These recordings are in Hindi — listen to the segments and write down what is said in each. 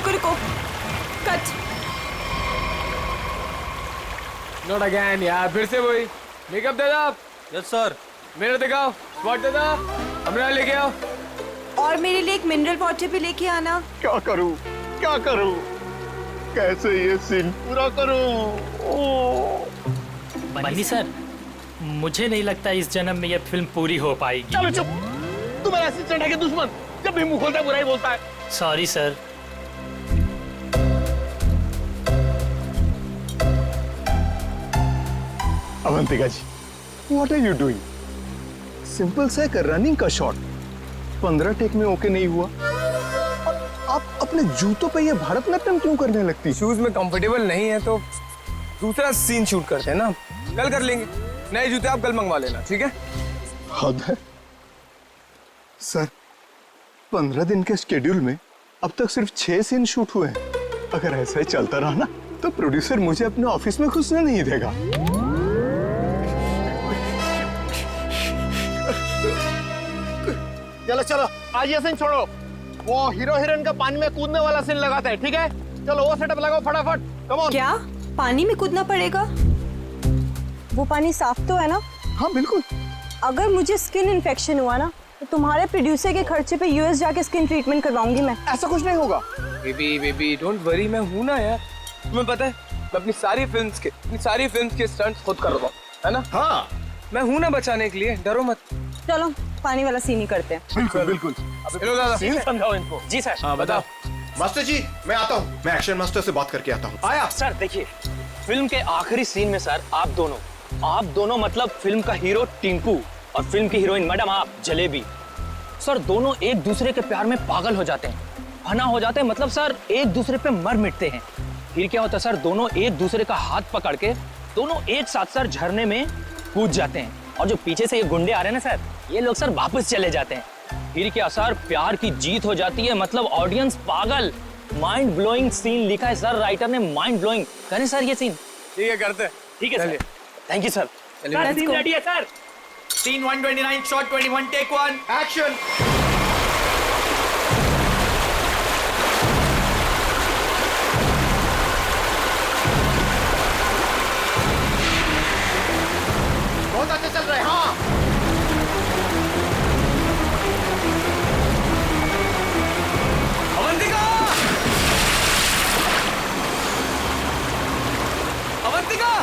रुको रुको, कट। नॉट अगेन यार, फिर से वही। मेकअप दे दो आप। Yes sir. मिरर दिखाओ, स्पॉट दे दो, हमरा लेके आओ। और मेरे लिए एक मिनरल वाटर भी लेके आना। क्या करूं, क्या करूं, कैसे ये सीन पूरा करूं? बन्नी सर, मुझे नहीं लगता इस जन्म में ये फिल्म पूरी हो पाएगी। चलो चुप, तुम्हारा असिस्टेंट है कि दुश्मन? जब भी मुंह खोलता है बुराई बोलता है। Sorry sir. Avantika ji, what are you doing? Simple सा एक रनिंग का शॉट 15 टेक में ओके नहीं हुआ, और आप अपने जूतों पे ये भारतनाट्यम क्यों करने लगती? शूज में कंफर्टेबल नहीं है तो दूसरा सीन शूट करते हैं ना, कल कर लेंगे। नए जूते आप कल मंगवा लेना, ठीक है? हद है सर, 15 दिन के शेड्यूल में अब तक सिर्फ 6 सीन शूट हुए हैं। अगर ऐसा ही चलता रहा ना तो प्रोड्यूसर मुझे अपने ऑफिस में घुसने नहीं देगा। चलो चलो, आज ये सीन छोड़ो, वो हीरो हीरोइन का पानी में कूदने वाला सीन लगाते हैं, ठीक है? चलो वो सेटअप लगाओ फटाफट, कम ऑन। क्या पानी में कूदना पड़ेगा? वो पानी साफ तो है ना? हाँ बिल्कुल। अगर मुझे स्किन इन्फेक्शन हुआ ना तो तुम्हारे प्रोड्यूसर के खर्चे पे यूएस जाके स्किन ट्रीटमेंट करवाऊंगी मैं। ऐसा कुछ नहीं होगा। बेबी डोंट वरी, मैं हूं ना यार। तुम्हें पता है मैं अपनी सारी फिल्म्स के स्टंट्स खुद कर रहा हूं, है ना? हाँ मैं हूं ना बचाने के लिए, डरो मत। चलो पानी वाला सीन ही करते हैं। बिल्कुल बिल्कुल। चलो दादा, सीन समझाओ इनको। जी सर। हाँ बताओ। मास्टर जी, मैं आता हूँ, मैं एक्शन मास्टर से बात करके आता हूँ। आया सर। देखिए, फिल्म के आखिरी सीन में सर आप दोनों मतलब फिल्म का हीरो टिंकू और फिल्म की हीरोइन मैडम आप जलेबी, सर दोनों एक दूसरे के प्यार में पागल हो जाते हैं, फना हो जाते हैं, मतलब सर एक दूसरे पे मर मिटते हैं। फिर क्या होता है सर, दोनों एक दूसरे का हाथ पकड़ के दोनों एक साथ सर झरने में कूद जाते हैं, और जो पीछे से ये गुंडे आ रहे हैं ना सर, ये लोग सर वापस चले जाते हैं। फिर क्या सर, प्यार की जीत हो जाती है, मतलब ऑडियंस पागल। माइंड ब्लोइंग सीन लिखा है सर राइटर ने, माइंड ब्लोइंग। करें सर ये सीन? ठीक है, करते हैं। ठीक है sir, thank you sir. Let's go. Ready है sir? Scene 129 shot 21 take 1 action. बहुत अच्छे चल रहे हैं। हाँ अवंतिका! अवंतिका!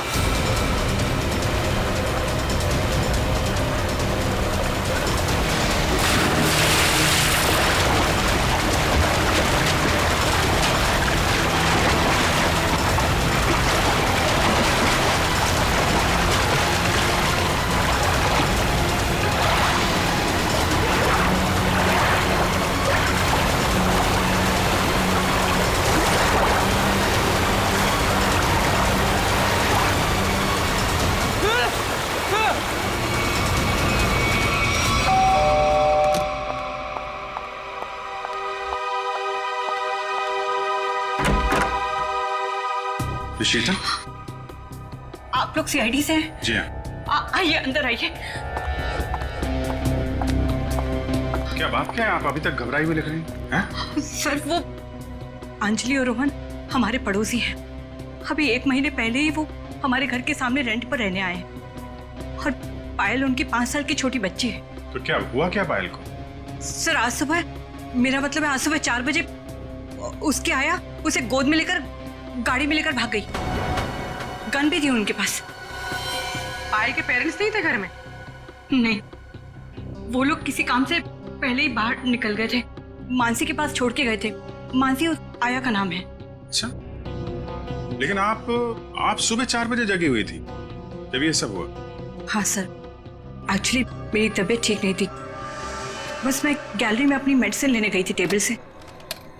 शीतल, आप लोग सीआईडी से हैं? जी हाँ। आइए अंदर आइए। क्या बात क्या है, आप अभी तक घबराई हुई लग रही हैं? सर वो अंजलि और रोहन हमारे पड़ोसी हैं। अभी 1 महीने पहले ही वो हमारे घर के सामने रेंट पर रहने आए हैं, और पायल उनकी 5 साल की छोटी बच्ची है। तो क्या हुआ क्या पायल को? सर आज सुबह, मेरा मतलब है आज सुबह 4 बजे उसके आया, उसे गोद में लेकर गाड़ी में लेकर भाग गई। गन भी थी उनके पास। पायल के पेरेंट्स नहीं थे घर में? नहीं, वो लोग किसी काम से पहले ही बाहर निकल गए थे, मानसी के पास छोड़ के गए थे। मानसी उस आया का नाम है। अच्छा, लेकिन आप सुबह 4 बजे जगी हुई थी जब ये सब हुआ? हाँ सर, एक्चुअली मेरी तबीयत ठीक नहीं थी, बस मैं गैलरी में अपनी मेडिसिन लेने गई थी टेबल से।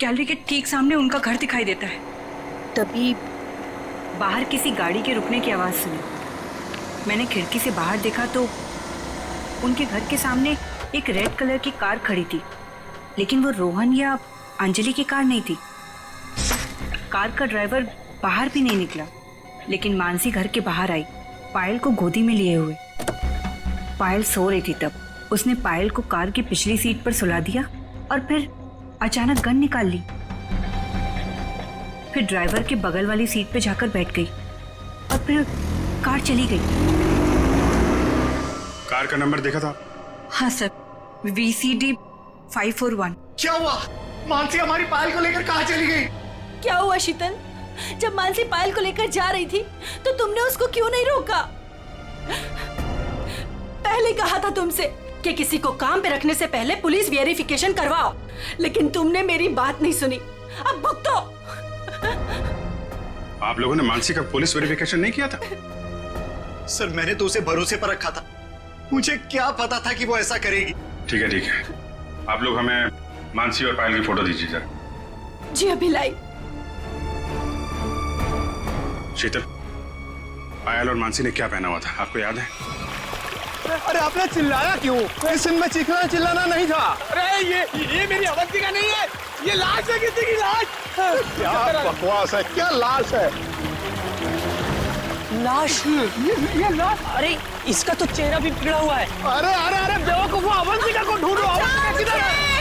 गैलरी के ठीक सामने उनका घर दिखाई देता है, तभी बाहर किसी गाड़ी के रुकने की आवाज़ सुनी। मैंने खिड़की से बाहर देखा तो उनके घर के सामने एक रेड कलर की कार खड़ी थी, लेकिन वो रोहन या अंजलि की कार नहीं थी। कार का ड्राइवर बाहर भी नहीं निकला, लेकिन मानसी घर के बाहर आई, पायल को गोदी में लिए हुए। पायल सो रही थी तब उसने पायल को कार की पिछली सीट पर सुला दिया और फिर अचानक गन निकाल ली। फिर ड्राइवर के बगल वाली सीट पे जाकर बैठ गई और फिर कार चली गई। कार का नंबर देखा था? हाँ सर, VCD 541। क्या हुआ? मानसी हमारी पायल को लेकर कहाँ चली गई? क्या हुआ शीतल? जब मानसी पायल को लेकर जा रही थी तो तुमने उसको क्यों नहीं रोका? पहले कहा था तुमसे कि किसी को काम पे रखने से पहले पुलिस वेरिफिकेशन करवाओ, लेकिन तुमने मेरी बात नहीं सुनी। अब भुगतो। आप लोगों ने मानसी का पुलिस वेरिफिकेशन नहीं किया था? सर मैंने तो उसे भरोसे पर रखा था, मुझे क्या पता था कि वो ऐसा करेगी। ठीक है, आप लोग हमें मानसी और पायल की फोटो दीजिए जरा। जी अभी लाई। शीतल, पायल और मानसी ने क्या पहना हुआ था, आपको याद है? अरे आपने चिल्लाया क्यों? इस सीन में चीखना चिल्लाना नहीं था। अरे ये मेरी अवंतिका नहीं है, ये लाश है, किसी की लाश। क्या बकवास है, क्या लाश है? लाश? ये लाश। अरे इसका तो चेहरा भी बिगड़ा हुआ है। अरे अरे अरे बेवकूफ, अवंतिका को ढूंढो। अवंतिका किधर है?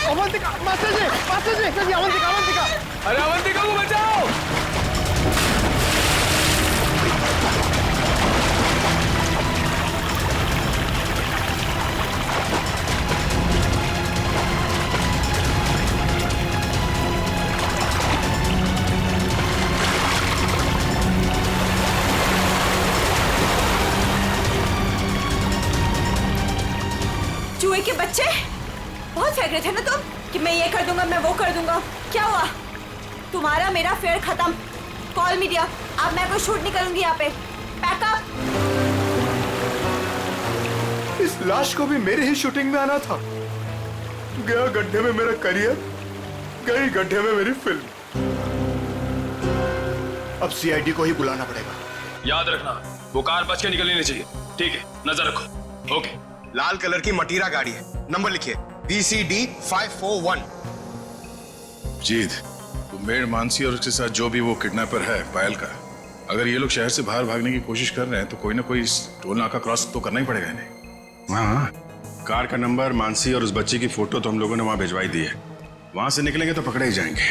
अवंतिका, मास्टर जी, अवंतिका। अरे अवंतिका को बचाओ। चूहे के बच्चे, बहुत फेंक रहे थे ना तुम कि मैं ये कर दूंगा, मैं वो कर दूंगा। क्या हुआ? तुम्हारा मेरा फेयर खत्म। कॉल मीडिया, अब मैं कोई शूट नहीं करूंगी यहाँ पे। पैकअप। इस लाश को भी मेरे ही शूटिंग में आना था। गया गड्ढे में मेरा करियर, गई गड्ढे में मेरी फिल्म। अब CID को ही बुलाना पड़ेगा। याद रखना, वो कार बच के निकलनी नहीं चाहिए। ठीक है, नजर रखो। ओके। लाल कलर की मटीरा गाड़ी है, नंबर लिखिए VCD 541। जीत, वो मेड मानसी और उसके साथ जो भी वो किडनैपर है पायल का, अगर ये लोग शहर से बाहर भागने की कोशिश कर रहे हैं तो कोई ना कोई टोल नाका क्रॉस तो करना ही पड़ेगा इन्हें। हाँ, कार का नंबर, मानसी और उस बच्चे की फोटो तो हम लोगों ने वहां भिजवाई दी है। वहां से निकलेंगे तो पकड़े ही जाएंगे।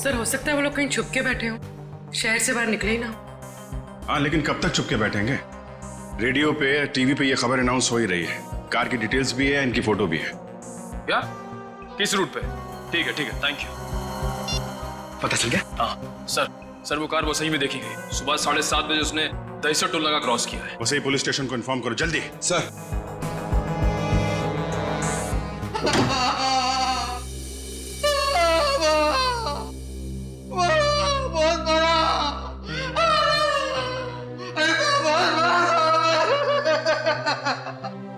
सर हो सकता है वो लोग कहीं छुप के बैठे हो, शहर से बाहर निकले ही ना। हाँ, लेकिन कब तक छुप के बैठेंगे? रेडियो पे, टीवी पे ये खबर अनाउंस हो ही रही है। कार की डिटेल्स भी है, इनकी फोटो भी है। क्या? किस रूट पे? ठीक है, थैंक यू। पता चल गया? हाँ सर, वो कार वो सही में देखी गई। सुबह 7:30 बजे उसने दहीसर टोल नाका क्रॉस किया है। वैसे ही पुलिस स्टेशन को इन्फॉर्म करो जल्दी। सर।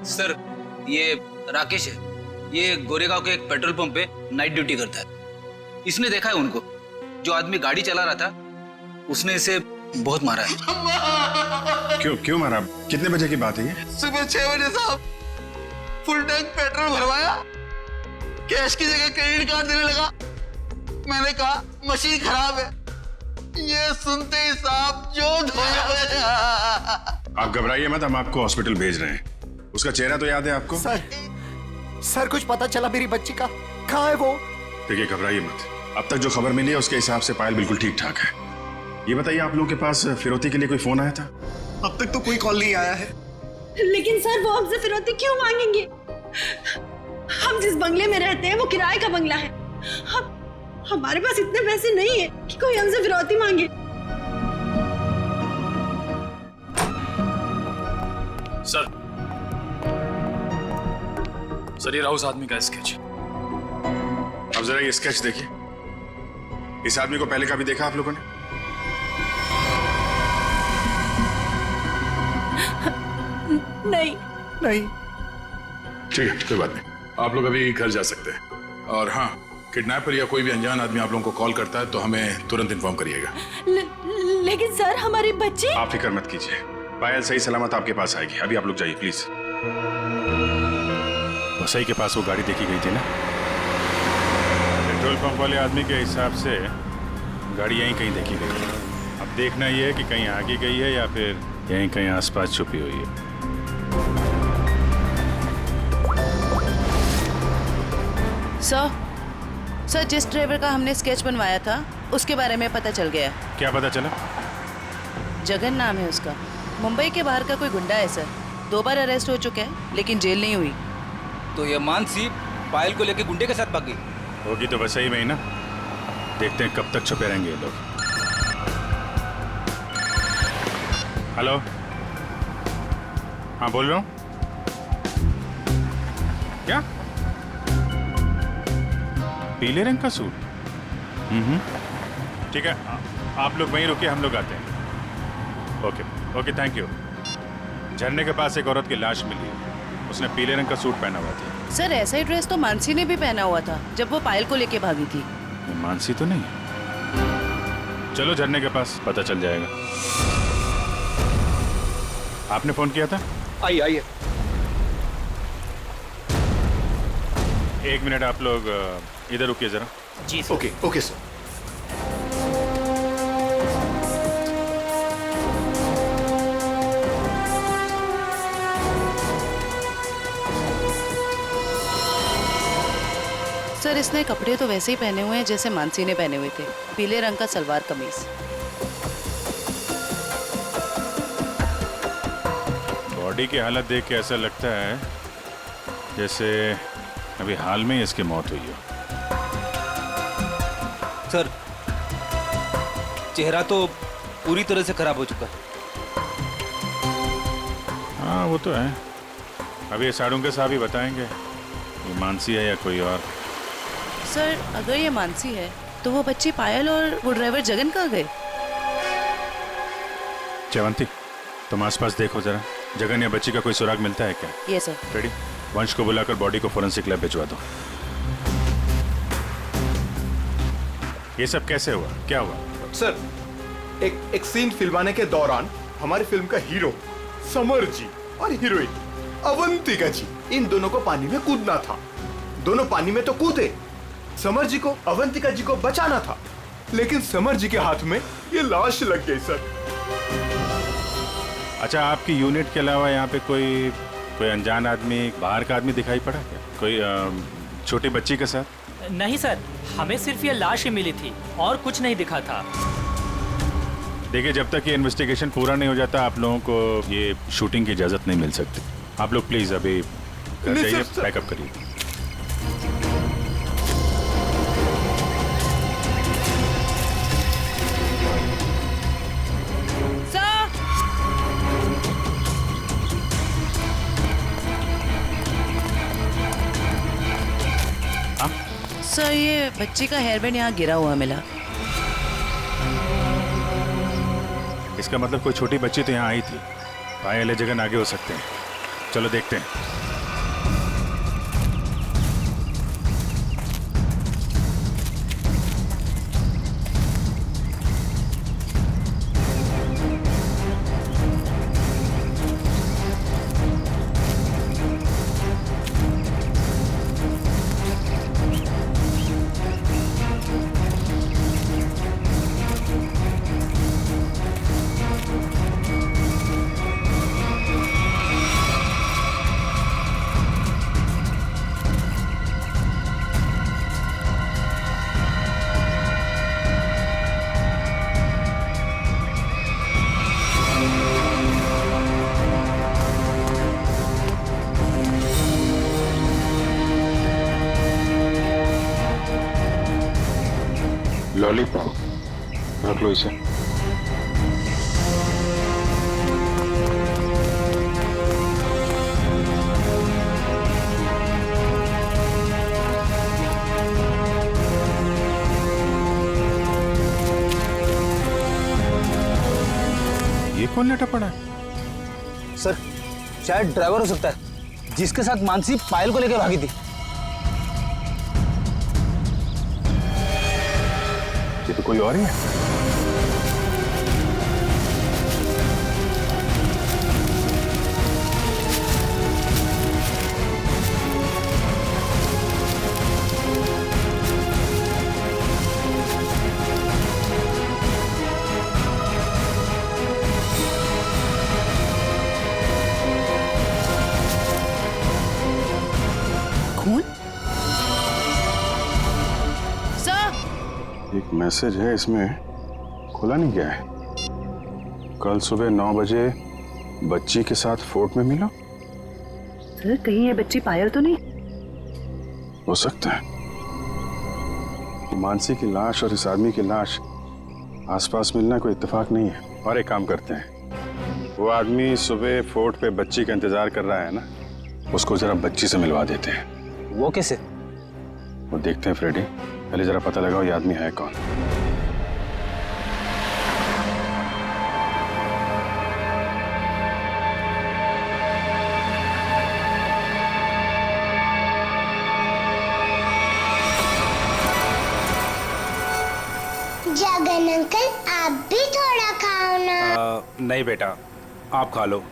सर, ये राकेश है। ये गोरेगांव के एक पेट्रोल पंप पे नाइट ड्यूटी करता है। इसने देखा है उनको। जो आदमी गाड़ी चला रहा था उसने इसे बहुत मारा है। क्यों मारा? कितने बजे की बात है ये? सुबह 6 बजे साहब। फुल टैंक पेट्रोल भरवाया, कैश की जगह क्रेडिट कार्ड देने लगा। मैंने कहा मशीन खराब है। ये सुनते ही साहब जो धोया। आप घबराइए मत, हम आपको हॉस्पिटल भेज रहे हैं। उसका चेहरा तो याद है आपको? सर कुछ पता चला मेरी बच्ची का? कहाँ है वो? देखिए, घबराइए मत। अब तक जो खबर मिली है उसके हिसाब से पायल बिल्कुल ठीक ठाक है। ये बताइए, आप लोगों के पास फिरौती के लिए कोई फोन आया था? अब तक तो कोई कॉल नहीं आया है। लेकिन सर वो हमसे फिरौती क्यों मांगेंगे? हम जिस बंगले में रहते हैं वो किराए का बंगला है। हमारे पास इतने पैसे नहीं है कि कोई हमसे फिरौती मांगे। सर, ये रहा उस आदमी का स्केच। अब जरा ये स्केच देखिए। इस आदमी को पहले कभी देखा आप लोगों ने? नहीं। ठीक है, कोई बात नहीं। आप लोग अभी घर जा सकते हैं। और हाँ, किडनैपर या कोई भी अनजान आदमी आप लोगों को कॉल करता है तो हमें तुरंत इन्फॉर्म करिएगा। लेकिन सर हमारी बच्ची। आप फिक्र मत कीजिए, पायल सही सलामत आपके पास आएगी। अभी आप लोग जाइए प्लीज। वसई के पास वो गाड़ी देखी गई थी ना? पेट्रोल पंप वाले आदमी के हिसाब से गाड़ी यहीं कहीं देखी गई है। अब देखना ये है कि कहीं आगे गई है या फिर यहीं कहीं आसपास छुपी हुई है। सर जिस ड्राइवर का हमने स्केच बनवाया था उसके बारे में पता चल गया। क्या पता चला? जगन नाम है उसका। मुंबई के बाहर का कोई गुंडा है सर। 2 बार अरेस्ट हो चुका है लेकिन जेल नहीं हुई। तो ये मानसी पायल को लेके गुंडे के साथ भाग गई होगी तो वैसा ही में ही ना। देखते हैं कब तक छुपे रहेंगे ये लोग। हेलो, हाँ बोल रहा हूँ। क्या? पीले रंग का सूट? ठीक है, आप लोग वहीं रुकिए, हम लोग आते हैं। Okay okay, thank you. झरने के पास एक औरत की लाश मिली है। उसने पीले रंग का सूट पहना हुआ था। सर ऐसा ही ड्रेस तो मानसी ने भी पहना हुआ था जब वो पायल को लेके भागी थी। मानसी तो नहीं? चलो झरने के पास, पता चल जाएगा। आपने फोन किया था? आइए आइए। 1 मिनट, आप लोग इधर रुकिए जरा। जी sir. Okay okay sir. Sir इसने कपड़े तो वैसे ही पहने हुए हैं जैसे मानसी ने पहने हुए थे। पीले रंग का सलवार कमीज। बॉडी की हालत देख के ऐसा लगता है जैसे अभी हाल में ही इसकी मौत हुई हो। सर चेहरा तो पूरी तरह से खराब हो चुका है। हाँ वो तो है। अभी ये साड़ू के साहब ही बताएंगे ये मानसी है या कोई और। सर अगर ये मानसी है तो वो बच्ची पायल और वो ड्राइवर जगन कहाँ गए? चवंती, तुम आसपास देखो जरा। जगन या बच्ची का कोई सुराग मिलता है क्या? ये सर। रेडी? वंश को बुलाकर बॉडी को फोरेंसिक लैब भिजवा दो। ये सब कैसे हुआ? क्या हुआ? सर एक सीन फिल्माने के दौरान हमारी फिल्म का हीरो समर जी और हीरोइन अवंतिका जी, इन दोनों को पानी में कूदना था। दोनों पानी में तो कूदे। समर जी को अवंतिका जी को बचाना था, लेकिन समर जी के हाथ में ये लाश लग गई सर। अच्छा, आपकी यूनिट के अलावा यहाँ पे कोई अनजान आदमी, बाहर का आदमी दिखाई पड़ा क्या? कोई छोटी बच्ची के साथ? नहीं सर, हमें सिर्फ ये लाश ही मिली थी और कुछ नहीं दिखा था। देखिए, जब तक ये इन्वेस्टिगेशन पूरा नहीं हो जाता आप लोगों को ये शूटिंग की इजाजत नहीं मिल सकती। आप लोग प्लीज अभी घर जाइए, पैकअप करिए। सर ये बच्ची का हेयर बैंड यहाँ गिरा हुआ मिला। इसका मतलब कोई छोटी बच्ची तो यहाँ आई थी। पायल जगन आगे हो सकते हैं। चलो देखते हैं। लॉलीपॉप रख लो इसे। ये कौन लेटा पड़ा है? सर शायद ड्राइवर हो सकता है जिसके साथ मानसी पायल को लेकर भागी थी। ये तो कोई और ही है। खून? एक मैसेज है इसमें, खुला नहीं गया है। कल सुबह 9 बजे बच्ची के साथ फोर्ट में मिलो। सर कहीं ये बच्ची पायल तो नहीं? हो सकता है। मानसी की लाश और इस आदमी की लाश आसपास मिलना कोई इत्तेफाक नहीं है। और एक काम करते हैं, वो आदमी सुबह फोर्ट पे बच्ची का इंतजार कर रहा है ना, उसको जरा बच्ची से मिलवा देते हैं। वो कैसे? वो देखते हैं फ्रेडी, पहले जरा पता लगाओ ये आदमी है कौन। जगन अंकल आप भी थोड़ा खाओ ना। नहीं बेटा, आप खा लो।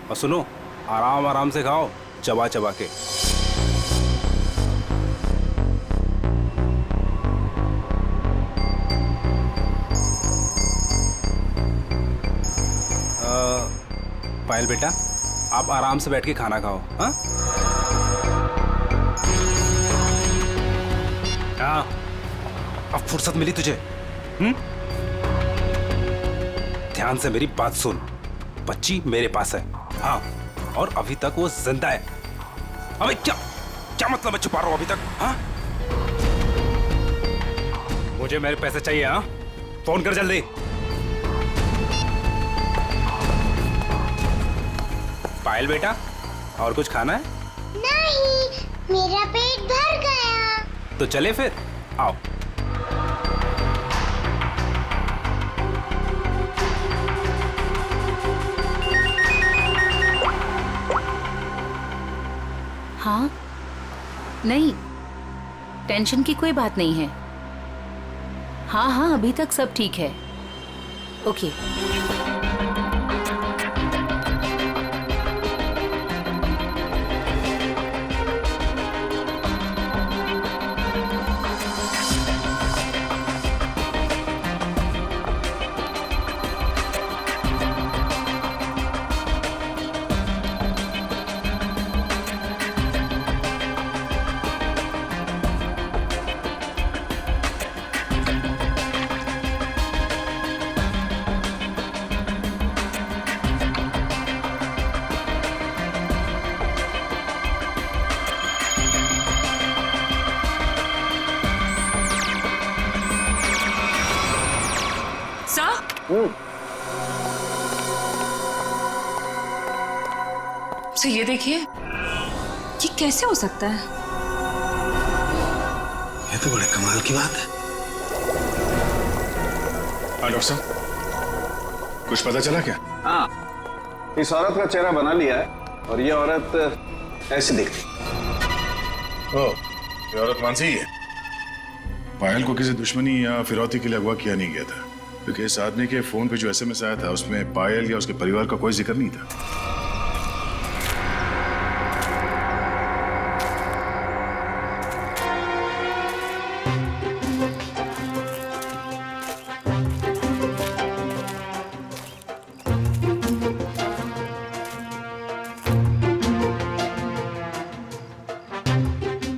और सुनो, आराम आराम से खाओ, चबा चबा के। पायल बेटा, आप आराम से बैठ के खाना खाओ। हाँ हाँ, अब फुर्सत मिली तुझे? ध्यान से मेरी बात सुन, बच्ची मेरे पास है। हाँ, और अभी तक वो जिंदा है। अबे क्या क्या मतलब है छुपा रहा हूं अभी तक? हाँ, मुझे मेरे पैसे चाहिए। हाँ, फोन कर जल्दी। पायल बेटा, और कुछ खाना है? नहीं, मेरा पेट भर गया। तो चले फिर, आओ। हाँ, नहीं, टेंशन की कोई बात नहीं है। हाँ हाँ, अभी तक सब ठीक है। ओके। सर ये देखिए, ये कैसे हो सकता है? ये तो बड़े कमाल की बात है। हाँ डॉक्टर साहब, कुछ पता चला क्या? हाँ, इस औरत का चेहरा बना लिया है और ये औरत ऐसी दिखती। ओह, ये औरत मानसी ही है। पायल को किसी दुश्मनी या फिरौती के लिए अगवा किया नहीं गया था, क्योंकि इस आदमी के फोन पे जो एसएमएस आया था उसमें पायल या उसके परिवार का कोई जिक्र नहीं था।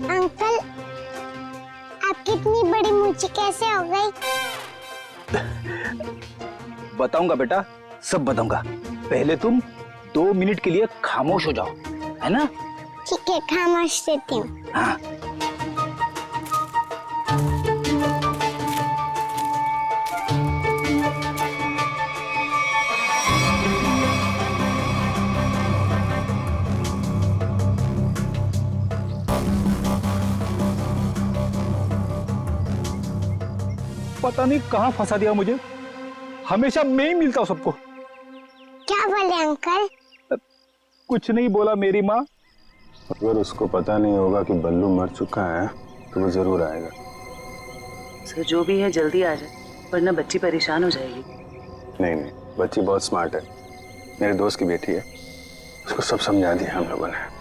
अंकल, आपकी इतनी बड़ी मूंछें कैसे हो गई? बताऊंगा बेटा, सब बताऊंगा। पहले तुम 2 मिनट के लिए खामोश हो जाओ, है ना? ठीक है, खामोश रहती हूँ। हाँ। पता नहीं कहाँ फंसा दिया मुझे, हमेशा मैं ही मिलता हूँ सबको। क्या बोले अंकल? कुछ नहीं बोला मेरी माँ। अगर उसको पता नहीं होगा कि बल्लू मर चुका है तो वो जरूर आएगा। सर जो भी है जल्दी आ जाए, वरना बच्ची परेशान हो जाएगी। नहीं नहीं, बच्ची बहुत स्मार्ट है, मेरे दोस्त की बेटी है, उसको सब समझा दिया हम लोगों ने।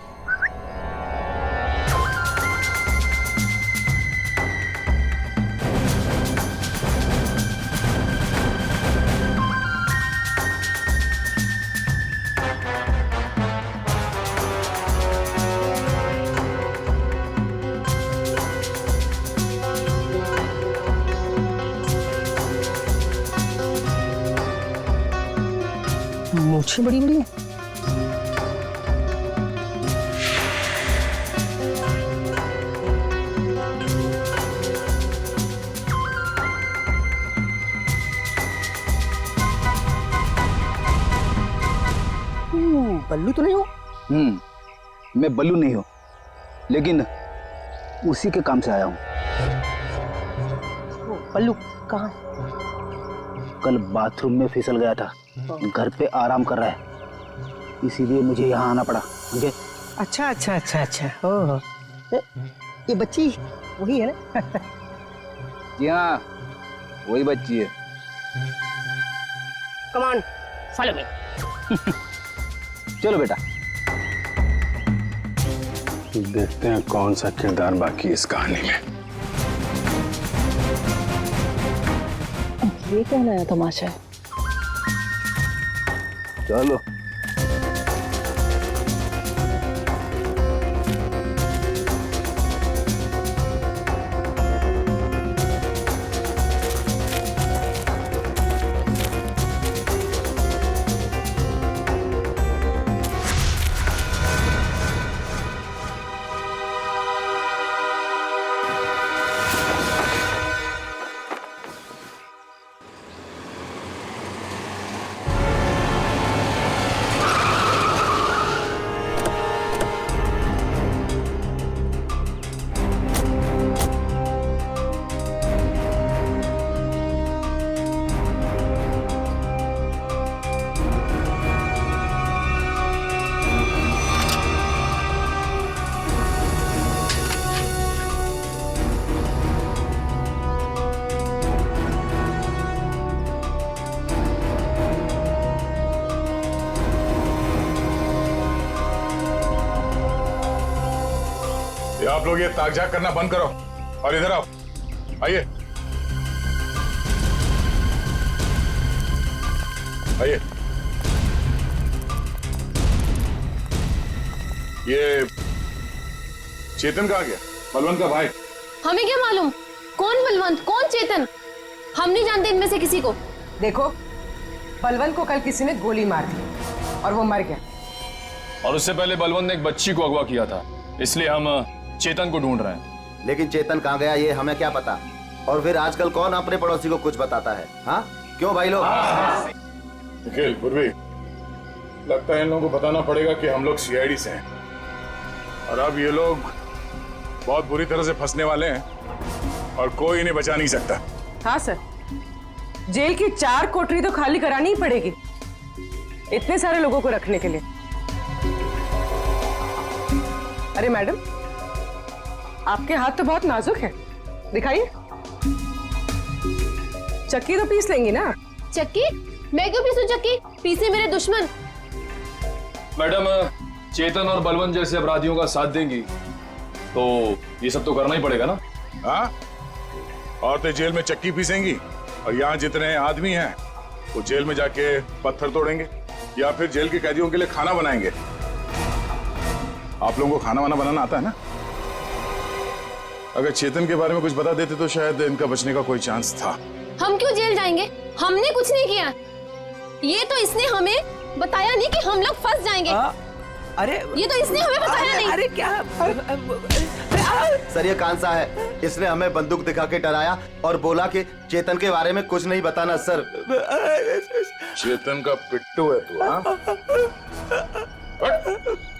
मूछें बड़ी बड़ी हैं। बल्लू तो नहीं हो? मैं बल्लू नहीं हूं, लेकिन उसी के काम से आया हूं। बल्लू कहाँ? कल बाथरूम में फिसल गया था, घर पे आराम कर रहा है, इसीलिए मुझे यहाँ आना पड़ा। समझे? अच्छा अच्छा अच्छा अच्छा। ओह, ये बच्ची वही है ना? जी हाँ, वही बच्ची है। Come on, follow me. चलो बेटा। देखते हैं कौन सा किरदार बाकी इस कहानी में। ये क्या नया तमाशा है? चलो। आप लोग ये ताक-झाक करना बंद करो और इधर आओ। आइए आइए। ये चेतन कहाँ गया? बलवंत का भाई। हमें क्या मालूम कौन बलवंत कौन चेतन, हम नहीं जानते इनमें से किसी को। देखो, बलवंत को कल किसी ने गोली मार दी और वो मर गया। और उससे पहले बलवंत ने एक बच्ची को अगवा किया था, इसलिए हम चेतन को ढूंढ रहे हैं। लेकिन चेतन कहाँ गया ये हमें क्या पता। और फिर आजकल कौन अपने पड़ोसी को कुछ बताता है? हाँ क्यों भाई लोग? निखिल, पूर्वी, लगता है इन लोगों को बताना पड़ेगा कि हम लोग सीआईडी से हैं और अब ये लोग बहुत बुरी तरह से फंसने वाले हैं और कोई इन्हें बचा नहीं सकता। हाँ सर, जेल की 4 कोठरी तो खाली करानी ही पड़ेगी इतने सारे लोगों को रखने के लिए। अरे मैडम, आपके हाथ तो बहुत नाजुक है, दिखाइए। चक्की तो पीस लेंगी ना? चक्की? मैं क्यों पीसूं चक्की? पीसे मेरे दुश्मन। मैडम, चेतन और बलवंत जैसे अपराधियों का साथ देंगी तो ये सब तो करना ही पड़ेगा ना। हाँ, औरतें जेल में चक्की पीसेंगी और यहाँ जितने आदमी हैं वो जेल में जाके पत्थर तोड़ेंगे या फिर जेल के कैदियों के लिए खाना बनाएंगे। आप लोगों को खाना वाना बनाना आता है ना? अगर चेतन के बारे में कुछ बता देते तो शायद इनका बचने का कोई चांस था। हम क्यों जेल जाएंगे? हमने कुछ नहीं किया। ये तो इसने हमें बताया नहीं कि हम लोग फंस जाएंगे। अरे ये तो इसने हमें बताया नहीं। अरे क्या? सर ये कांसा है, इसने हमें बंदूक दिखा के डराया और बोला कि चेतन के बारे में कुछ नहीं बताना। सर चेतन का पिट्टू है तू? हाँ,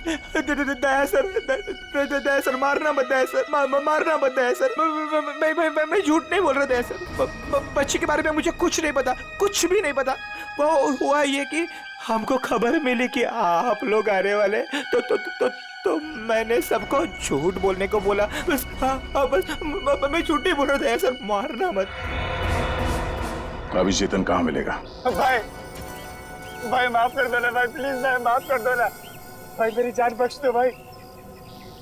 दया सर, दया सर, मारना मत दया सर, मारना मत दया सर। मैं झूठ नहीं बोल रहा दया सर। बच्ची के बारे में मुझे कुछ नहीं पता, कुछ भी नहीं पता। वो हुआ ये कि हमको खबर मिली कि आप लोग आने वाले, तो मैंने सबको झूठ बोलने को बोला। बस बस मैं झूठ नहीं बोल रहा दया सर, मारना मत। अभी चेतन कहाँ मिलेगा? भाई माफ कर दो ना भाई, प्लीज भाई माफ कर दो ना भाई, मेरी जान बख्श दो भाई।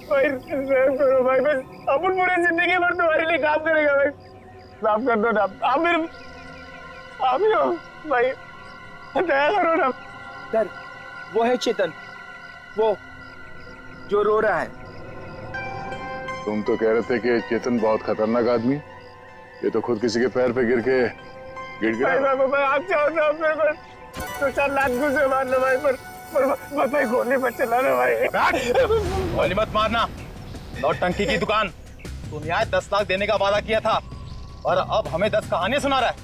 भाई करो भाई, बस अपन पूरी जिंदगी भर तुम्हारे लिए काम करेगा भाई, माफ कर दो ना। आप मेरे आप ही हो भाई, दया करो ना। सर वो है चेतन, वो जो रो रहा है। तुम तो कह रहे थे कि चेतन बहुत खतरनाक आदमी, ये तो खुद किसी के पैर पे गिर के गिड़गिड़ा। भाई आप चाहो तो मेरे को 4 लाख घुसे मारना भाई, पर भाई गोली मत चलाना भाई। गोली मत मारना, नौटंकी की दुकान। तूने आज 10 लाख देने का वादा किया था और अब हमें 10 कहानियां सुना रहा है।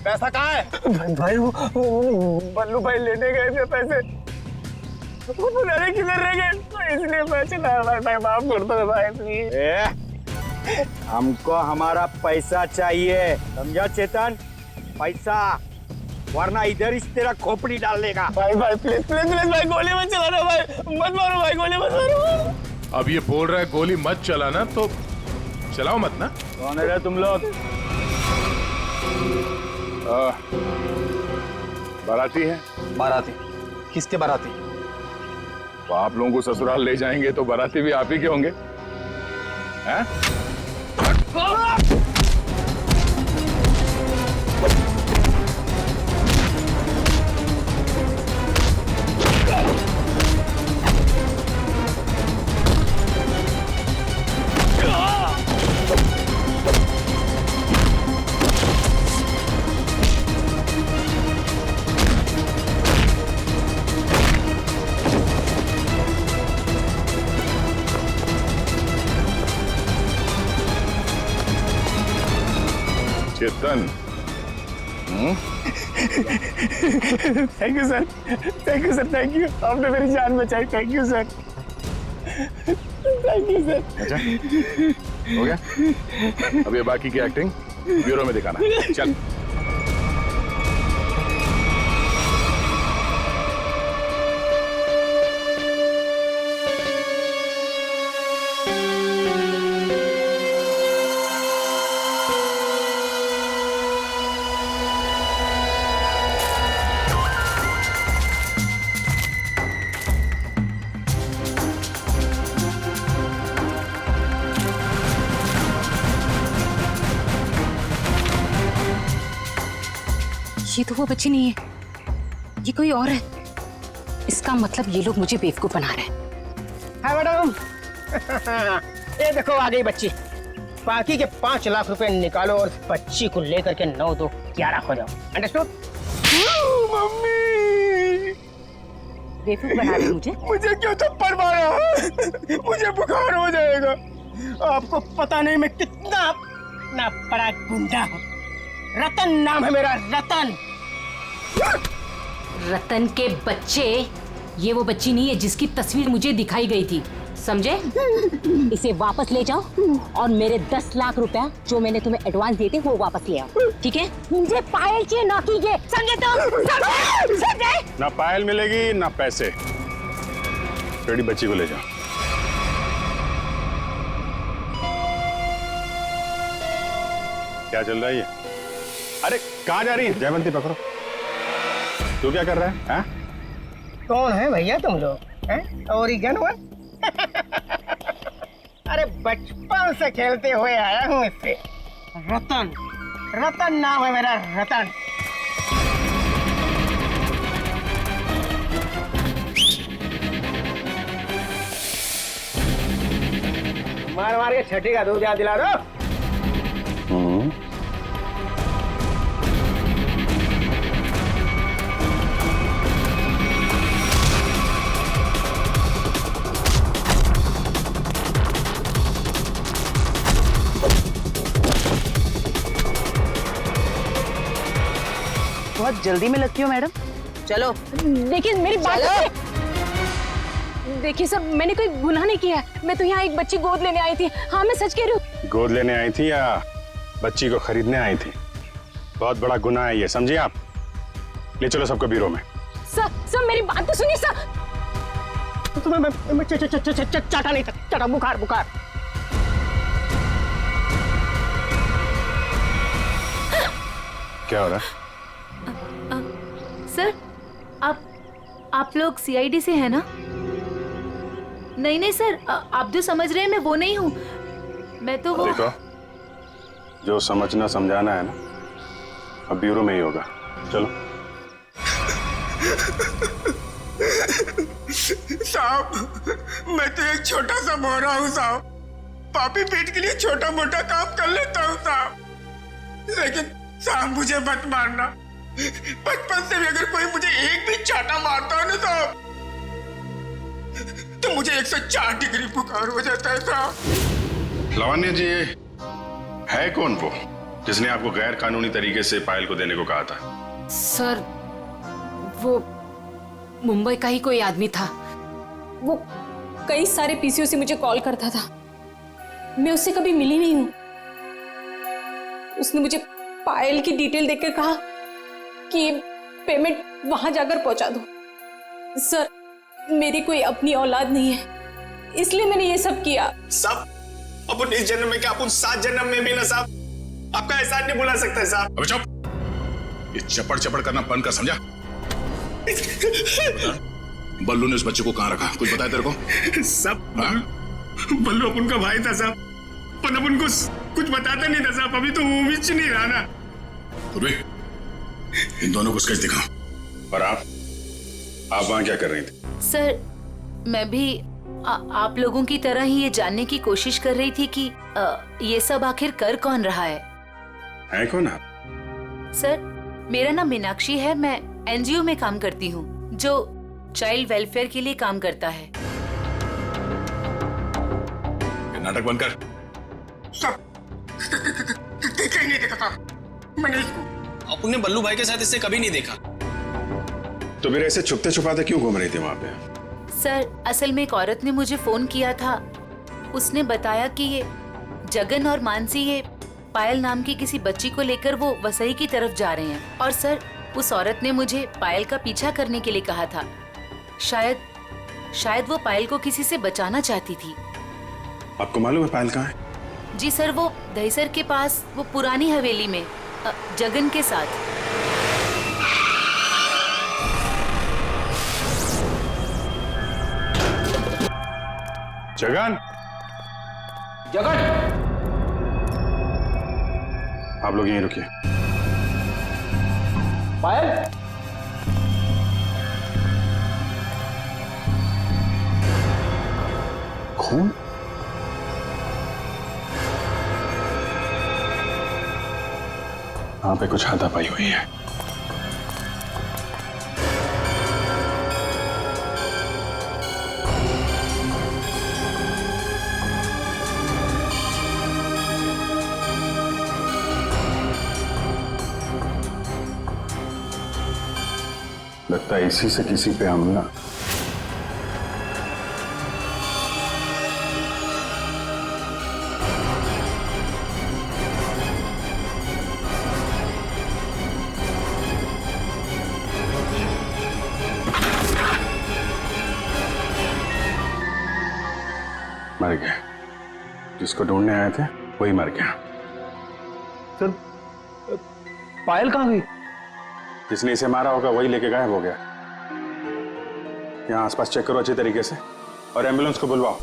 पैसा कहाँ है? भाई वो बल्लू भाई लेने गए थे पैसे, वो पता नहीं किधर रह गए, तो इसलिए मैं चला भाई, माफ कर दो भाई प्लीज। हमको हमारा पैसा चाहिए, समझा चेतन? पैसा, वरना इधर इस तेरा खोपड़ी डाल लेगा। भाई प्लीज प्लीज प्लीज भाई, गोली मत चलाना भाई, मत मारो भाई, गोली मत मारो। अब ये बोल रहा है गोली मत चलाना, तो चलाओ मत ना। कौन है तुम लोग? बाराती है। बाराती? किसके बाराती? तो आप लोगों को ससुराल ले जाएंगे तो बाराती भी आप ही के होंगे, हैं? Chetan, thank you sir, thank you sir, thank you, आपने मेरी जान बचाई, thank you sir, thank you sir. अच्छा हो गया, अब ये बाकी की एक्टिंग ब्यूरो में दिखाना। चल। ये तो वो बच्ची नहीं है, ये कोई और है। इसका मतलब ये लोग मुझे बेवकूफ बना रहे हैं। हाँ मैडम, ये देखो आ गई बच्ची। बाकी के 5 लाख रुपए निकालो और बच्ची को लेकर के 9 2 11 हो जाओ, अंडरस्टूड? मम्मी, बेवकूफ बना रही मुझे क्यों थप्पड़ मारा? मुझे बुखार हो जाएगा। आपको पता नहीं मैं कितना बड़ा गुंडा हूँ। रतन नाम है मेरा, रतन। रतन के बच्चे, ये वो बच्ची नहीं है जिसकी तस्वीर मुझे दिखाई गई थी, समझे? इसे वापस ले जाओ और मेरे 10 लाख रुपया जो मैंने तुम्हें एडवांस दिए थे वो वापस ले आओ, ठीक है? मुझे पायल चाहिए, ना कीजिए, समझे तुम? समझे? ना पायल मिलेगी ना पैसे। बेटी बच्ची को ले जाओ। क्या चल रहा है ये? अरे कहाँ जा रही है? जयवंती पकड़ो। तू क्या कर रहा है? हाँ? कौन है भैया तुम लोग? Oregon one? अरे बचपन से खेलते हुए आया हूँ इससे। रतन, रतन नाम है मेरा, रतन। मार मार के छठी का दूध याद दिला दो। बहुत जल्दी में लगती हो मैडम, चलो। देखिए मेरी बात, देखिए सर, मैंने कोई गुनाह नहीं किया है। मैं तो यहाँ एक बच्ची गोद लेने आई थी। हाँ मैं सच कह रही हूँ। गोद लेने आई थी या बच्ची को खरीदने आई थी? बहुत बड़ा गुनाह है ये, समझिए आप। ले चलो सबको ब्यूरो में। सर मेरी बात तो सुनिए सर। चाटा नहीं था, चाटा बुखार बुखार। क्या हो रहा है? सर आप लोग सीआईडी से हैं ना? नहीं सर, आप जो समझ रहे हैं मैं वो नहीं हूँ। मैं तो वो... देखो, जो समझना समझाना है ना, अब ब्यूरो में ही होगा। चलो। साहब, मैं तो एक छोटा सा मोहरा हूँ साहब। पापी पेट के लिए छोटा मोटा काम कर लेता हूँ साहब, लेकिन साहब मुझे मत मारना। बचपन से भी अगर कोई मुझे एक भी चाटा मारता है ना साहब, तो मुझे 104 डिग्री बुखार हो जाता है साहब। लावण्य जी, है कौन वो जिसने आपको गैर कानूनी तरीके से पायल को देने को कहा था? सर, वो मुंबई का ही कोई आदमी था। वो कई सारे पीसीओ से मुझे कॉल करता था। मैं उससे कभी मिली नहीं हूं। उसने मुझे पायल की डिटेल देकर कहा कि ये पेमेंट वहां जाकर पहुंचा दो। सर, मेरी कोई अपनी औलाद नहीं है, इसलिए मैंने ये सब किया। साहब, अपन इस जन्म में क्या, अपन 7 जन्म में भी ना साहब आपका एहसान नहीं भुला सकता है साहब। अबे चुप, ये चपड़ चपड़ करना बंद कर, समझा? बल्लू ने उस बच्चे को कहां रखा, कुछ बताया तेरे को? सब बल्लू अपन का भाई था साहब, पर अपन को कुछ बताता नहीं था साहब। अभी तो वो भी नहीं रहा ना। इन दोनों को स्केच दिखाओ। और आप वहां क्या कर रही थी? सर, मैं भी आप लोगों की तरह ही ये जानने की कोशिश कर रही थी कि ये सब आखिर कर कौन रहा है कौन आप? सर, मेरा नाम मीनाक्षी है। मैं एनजीओ में काम करती हूँ जो चाइल्ड वेलफेयर के लिए काम करता है। नाटक बंद कर। सब देखा ही नहीं देखा था मैंने इसको। अपने बल्लू भाई के साथ इससे कभी नहीं देखा। तो फिर ऐसे छुपते छुपाते क्यों घूम रही थी वहां पे? सर, असल में एक औरत ने मुझे फोन किया था। उसने बताया कि ये जगन और मानसी ये पायल नाम की किसी बच्ची को लेकर वो वसई की तरफ जा रहे हैं। और सर, उस औरत ने मुझे पायल का पीछा करने के लिए कहा था। शायद वो पायल को किसी से बचाना चाहती थी। आपको मालूम है पायल कहाँ है? जी सर, वो दहीसर के पास वो पुरानी हवेली में जगन के साथ। जगन, आप लोग यहीं रुकिए। पायल, खून? वहां पे कुछ हाथापाई हुई है। लगता है इसी से किसी पे हमला। मर गया। जिसको ढूंढने आए थे वही मर गया। सर, पायल कहाँ गई? जिसने इसे मारा होगा वही लेके गायब हो गया। यहाँ आसपास चेक करो अच्छी तरीके से और एम्बुलेंस को बुलवाओ।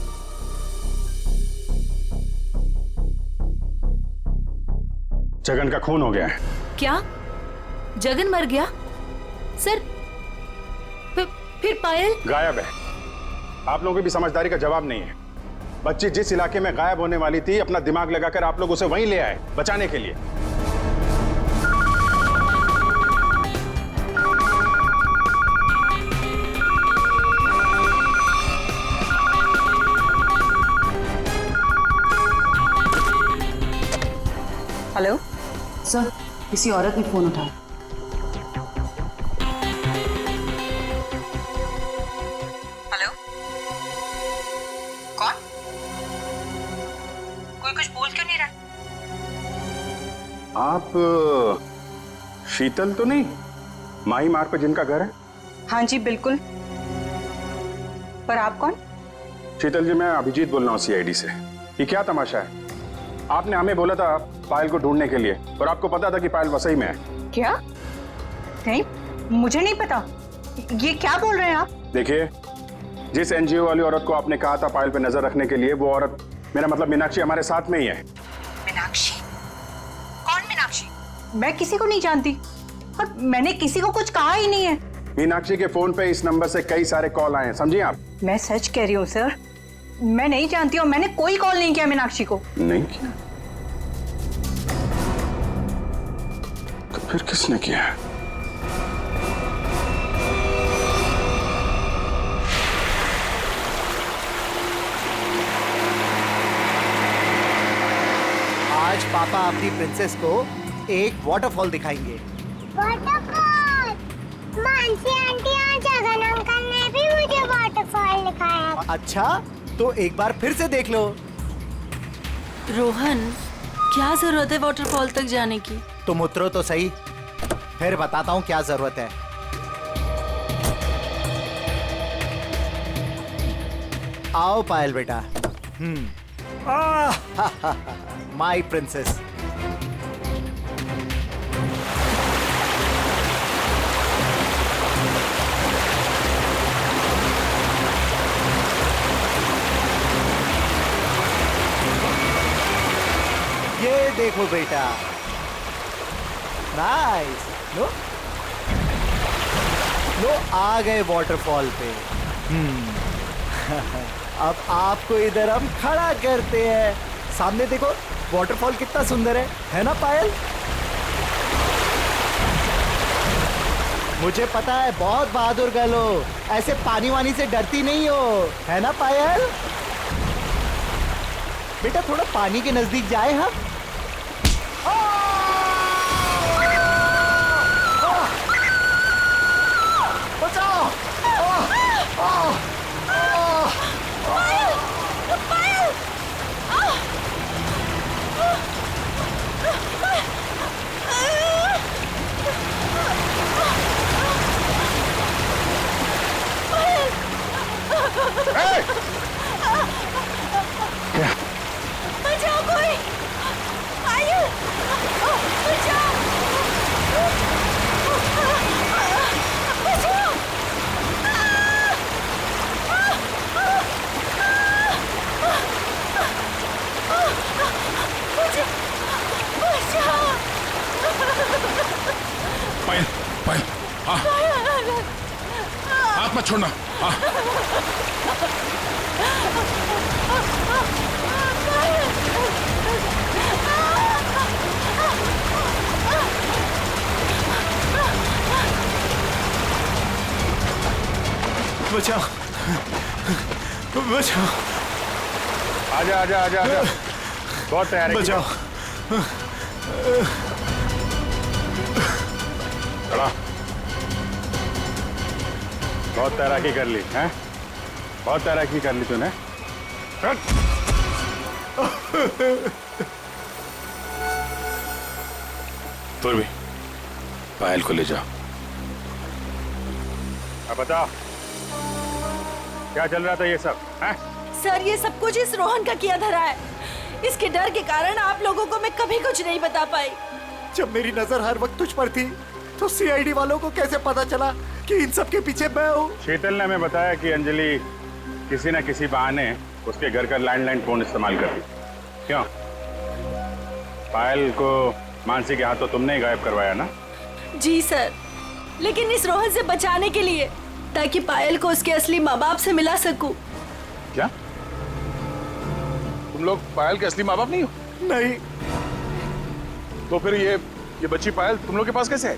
जगन का खून हो गया है। क्या? जगन मर गया? सर, फिर पायल गायब है। आप लोगों की भी समझदारी का जवाब नहीं है। बच्ची जिस इलाके में गायब होने वाली थी, अपना दिमाग लगाकर आप लोग उसे वहीं ले आए बचाने के लिए। हेलो सर, किसी औरत ने फोन उठाया। हेलो, कौन? कोई कुछ बोल क्यों नहीं रहा? आप शीतल तो नहीं? माही मार्ग पे जिनका घर है? हाँ जी बिल्कुल। पर आप कौन? शीतल जी, मैं अभिजीत बोल रहा हूँ सीआईडी से। ये क्या तमाशा है? आपने हमें बोला था पायल को ढूंढने के लिए और आपको पता था कि पायल वसई में है। क्या? नहीं, मुझे नहीं पता। ये क्या बोल रहे हैं आप? देखिए, जिस एनजीओ वाली औरत को आपने कहा था पायल पे नजर रखने के लिए, वो औरत, मेरा मतलब मीनाक्षी, हमारे साथ में ही है। मीनाक्षी? कौन मीनाक्षी? मैं किसी को नहीं जानती और मैंने किसी को कुछ कहा ही नहीं है। मीनाक्षी के फोन पे इस नंबर से कई सारे कॉल आए हैं, समझिए आप। मैं सच कह रही हूँ सर, मैं नहीं जानती और मैंने कोई कॉल नहीं किया मीनाक्षी को। नहीं किया? तो फिर किसने किया? पापा अपनी प्रिंसेस को एक वाटरफॉल दिखाएंगे। वाटरफॉल? मानसी आंटी और जगन अंकल ने भी मुझे वाटरफॉल दिखाया। अच्छा, तो एक बार फिर से देख लो। रोहन, क्या जरूरत है वाटरफॉल तक जाने की? तुम उतरो तो सही, फिर बताता हूँ क्या जरूरत है। आओ पायल बेटा। माई प्रिंसेस। ये देखो बेटा, नाइस। लो लो, आ गए वाटरफॉल पे। अब आपको इधर हम खड़ा करते हैं। सामने देखो, वाटरफॉल कितना सुंदर है ना पायल? मुझे पता है बहुत बहादुर गर्ल हो, ऐसे पानी वानी से डरती नहीं हो, है ना पायल? बेटा थोड़ा पानी के नजदीक जाए हम। बचाओ! पायल! पायल! बचाओ कोई! पायल! बचाओ! बचाओ! पायल, पायल, हाँ, हाथ मत छोड़ना। हाँ, बचाओ, बचाओ। आजा आजा आजा आजा, बहुत तैयार है। बचाओ। खड़ा। बहुत तैराकी कर ली हैं? बहुत तैराकी कर ली तूने। तुम भी पायल को ले जाओ। अब बताओ क्या चल रहा था ये सब, हैं? सर, ये सब कुछ इस रोहन का किया धरा है। इसके डर के कारण आप लोगों को मैं कभी कुछ नहीं बता पाई। जब मेरी नजर हर वक्त तुझ पर थी, तो सीआईडी वालों को कैसे पता चला कि इन सब के पीछे मैं हूँ? शीतल ने हमें बताया कि अंजलि किसी न किसी बहाने उसके घर का लैंडलाइन फोन इस्तेमाल करती। क्यों? पायल को मानसी के हाथों तुमने ही गायब करवाया ना? जी सर, लेकिन इस रोहन से बचाने के लिए, ताकि पायल को उसके असली माँ बाप से मिला सकूं। क्या तुम लोग पायल के असली माँ बाप नहीं हो? नहीं। तो फिर ये बच्ची पायल तुम लोग के पास कैसे है?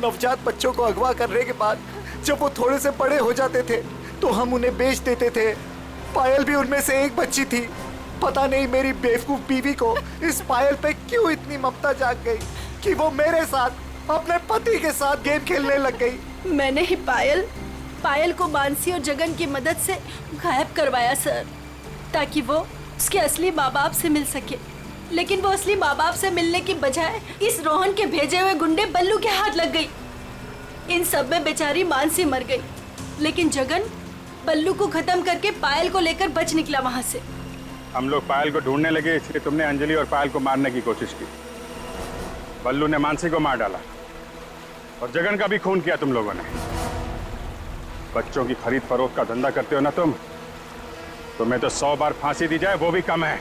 नवजात बच्चों को अगवा करने के बाद जब वो थोड़े से बड़े हो जाते थे तो हम उन्हें बेच देते थे। पायल भी उनमें से एक बच्ची थी। पता नहीं मेरी बेवकूफ बीवी को इस पायल पे क्यों इतनी ममता जाग गई कि वो मेरे साथ अपने पति के साथ गेम खेलने लग गई। मैंने ही पायल को मानसी और जगन की मदद से गायब करवाया सर, ताकि वो उसके असली माँ बाप से मिल सके। लेकिन वो असली माँ बाप से मिलने की बजाय इस रोहन के भेजे हुए गुंडे बल्लू के हाथ लग गई। इन सब में बेचारी मानसी मर गई, लेकिन जगन बल्लू को खत्म करके पायल को लेकर बच निकला वहां से। हम लोग पायल को ढूंढने लगे, इसलिए तुमने अंजलि और पायल को मारने की कोशिश की। बल्लू ने मानसी को मार डाला और जगन का भी खून किया तुम लोगों ने। बच्चों की खरीद फरोख्त का धंधा करते हो ना तुम, तुम्हें तो 100 बार फांसी दी जाए वो भी कम है।